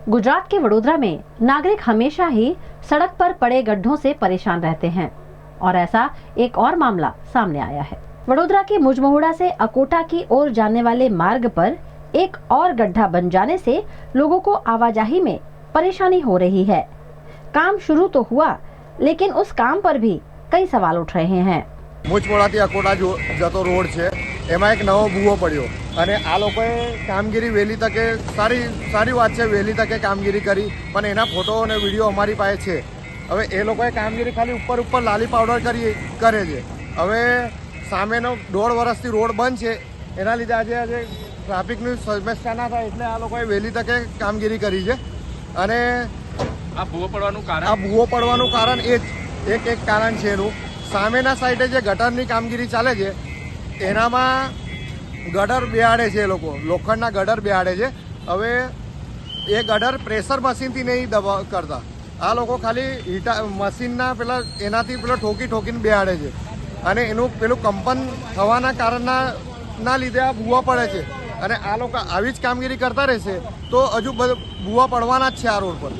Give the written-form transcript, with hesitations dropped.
गुजरात के वडोदरा में नागरिक हमेशा ही सड़क पर पड़े गड्ढों से परेशान रहते हैं और ऐसा एक और मामला सामने आया है। वडोदरा के मुजमहुड़ा से अकोटा की ओर जाने वाले मार्ग पर एक और गड्ढा बन जाने से लोगों को आवाजाही में परेशानी हो रही है। काम शुरू तो हुआ, लेकिन उस काम पर भी कई सवाल उठ रहे हैं। મુજમોડાથી અકોટા જતો રોડ છે, એમાં એક નવો ભૂવો પડ્યો અને આ લોકોએ કામગીરી વહેલી તકે સારી વાત છે, વહેલી તકે કામગીરી કરી, પણ એના ફોટો અને વિડીયો અમારી પાસે છે। હવે એ લોકોએ કામગીરી ખાલી ઉપર લાલી પાવડર કરે છે। હવે સામેનો 1.5 વર્ષથી રોડ બંધ છે, એના લીધે આજે ટ્રાફિકની સમસ્યા ના થાય એટલે આ લોકોએ વહેલી તકે કામગીરી કરી છે। અને આ ભૂવો પડવાનું કારણ એ જ એક કારણ છે એનું। સામેના સાઈડે જે ગટરની કામગીરી ચાલે છે એનામાં ગટર બેહાડે છે, એ લોકો લોખંડના ગટર બેહાડે છે। હવે એ ગટર પ્રેશર મશીનથી નહીં કરતા, આ લોકો ખાલી મશીનના એનાથી ઠોકીને બેહાડે છે અને એનું કંપન થવાના કારણના લીધે આ ભૂવા પડે છે। અને આ લોકો આવી જ કામગીરી કરતા રહેશે તો હજુ ભૂવા પડવાના જ છે આ રોડ પર।